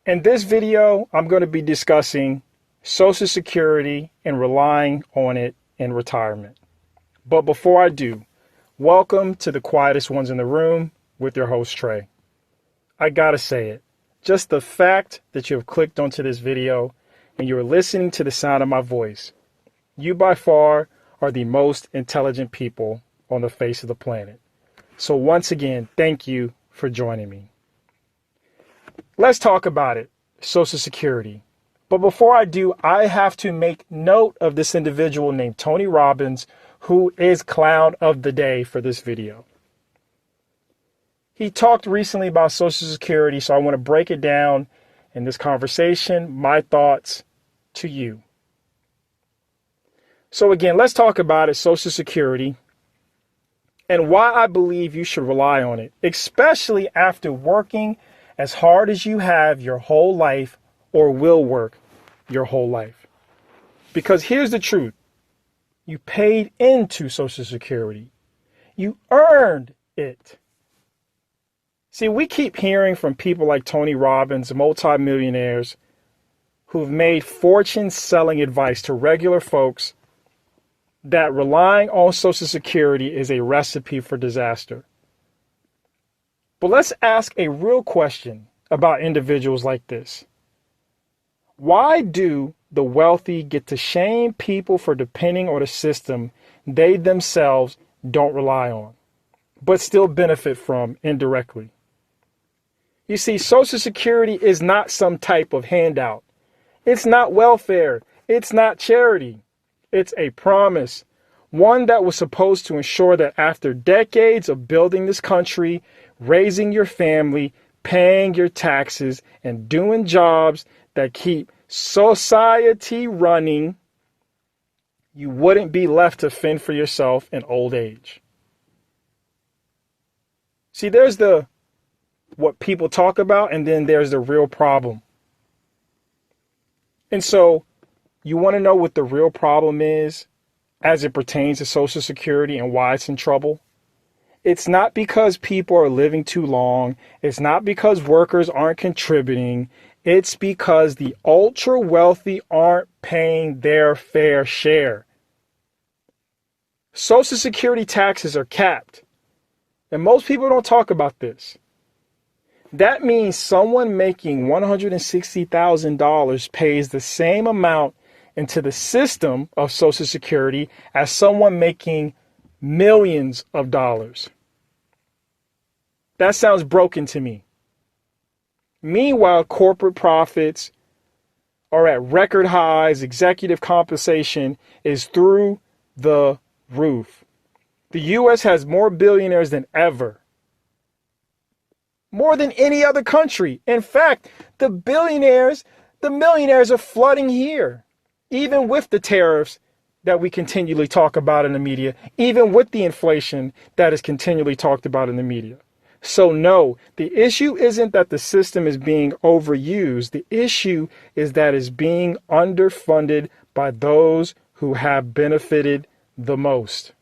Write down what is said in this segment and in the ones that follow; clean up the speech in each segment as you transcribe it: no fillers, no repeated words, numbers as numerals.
In this video, I'm going to be discussing Social Security and relying on it in retirement. But before I do, welcome to the quietest ones in the room with your host, Trey. I gotta say it, just the fact that you have clicked onto this video and you're listening to the sound of my voice, you by far are the most intelligent people on the face of the planet. So once again, thank you for joining me. Let's talk about it, Social Security. But before I do, I have to make note of this individual named Tony Robbins, who is clown of the day for this video. He talked recently about Social Security, so I want to break it down in this conversation, my thoughts to you. So again, let's talk about it, Social Security, and why I believe you should rely on it, especially after working as hard as you have your whole life or will work your whole life. Because here's the truth. You paid into Social Security. You earned it. See, we keep hearing from people like Tony Robbins, multimillionaires, who've made fortunes selling advice to regular folks that relying on Social Security is a recipe for disaster. But let's ask a real question about individuals like this. Why do the wealthy get to shame people for depending on a system they themselves don't rely on, but still benefit from indirectly? You see, Social Security is not some type of handout. It's not welfare. It's not charity. It's a promise. One that was supposed to ensure that after decades of building this country, raising your family, paying your taxes, and doing jobs that keep society running, you wouldn't be left to fend for yourself in old age. See, there's what people talk about, and then there's the real problem. And so you want to know what the real problem is as it pertains to Social Security and why it's in trouble? It's not because people are living too long. It's not because workers aren't contributing. It's because the ultra wealthy aren't paying their fair share. Social Security taxes are capped. And most people don't talk about this. That means someone making $160,000 pays the same amount into the system of Social Security as someone making millions of dollars. That sounds broken to me. Meanwhile, corporate profits are at record highs. Executive compensation is through the roof. The U.S. has more billionaires than ever. More than any other country. In fact, the millionaires are flooding here. Even with the tariffs that we continually talk about in the media, even with the inflation that is continually talked about in the media. So no, the issue isn't that the system is being overused. The issue is that it's being underfunded by those who have benefited the most.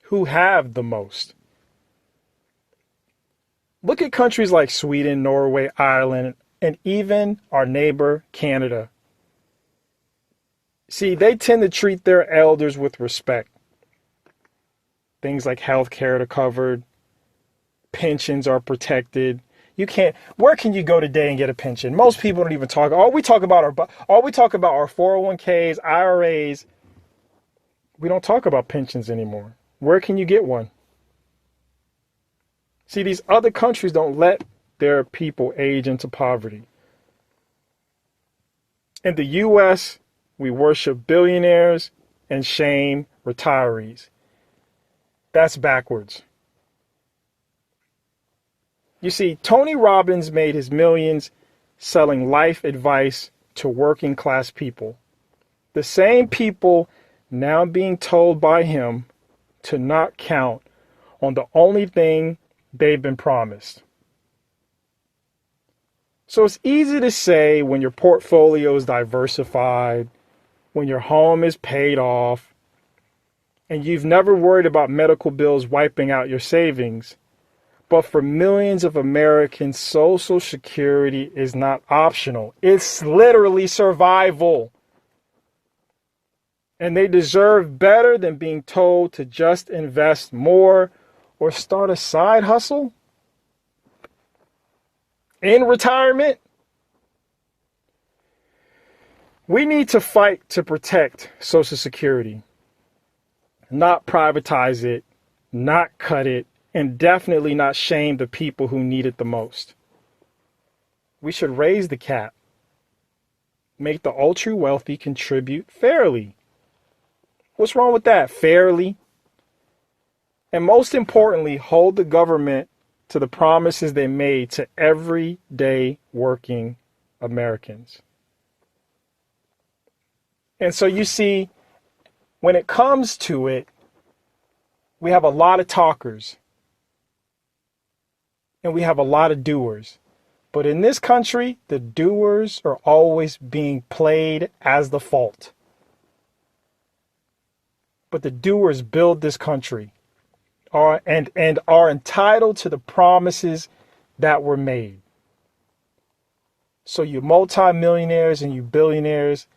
Who have the most. Look at countries like Sweden, Norway, Ireland, and even our neighbor, Canada. See, they tend to treat their elders with respect. Things like health care are covered. Pensions are protected. Where can you go today and get a pension? Most people don't even talk. All we talk about are 401ks, IRAs. We don't talk about pensions anymore. Where can you get one? See, these other countries don't let their people age into poverty. In the U.S., we worship billionaires and shame retirees. That's backwards. You see, Tony Robbins made his millions selling life advice to working class people. The same people now being told by him to not count on the only thing they've been promised. So it's easy to say when your portfolio is diversified, when your home is paid off, and you've never worried about medical bills wiping out your savings. But for millions of Americans, Social Security is not optional. It's literally survival. And they deserve better than being told to just invest more or start a side hustle in retirement. We need to fight to protect Social Security, not privatize it, not cut it, and definitely not shame the people who need it the most. We should raise the cap, make the ultra wealthy contribute fairly. What's wrong with that? Fairly. And most importantly, hold the government to the promises they made to everyday working Americans. And so you see, when it comes to it, we have a lot of talkers and we have a lot of doers. But in this country, the doers are always being played as the fault. But the doers build this country and are entitled to the promises that were made. So you multimillionaires and you billionaires,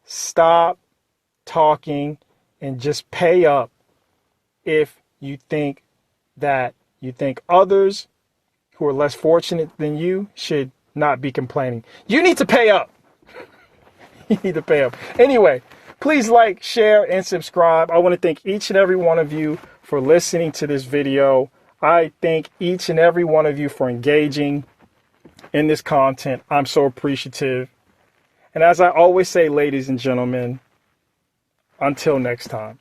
stop talking and just pay up if you think others who are less fortunate than you should not be complaining. You need to pay up. You need to pay up. Anyway, please like, share, and subscribe. I want to thank each and every one of you for listening to this video. I thank each and every one of you for engaging in this content. I'm so appreciative. And as I always say, ladies and gentlemen, until next time.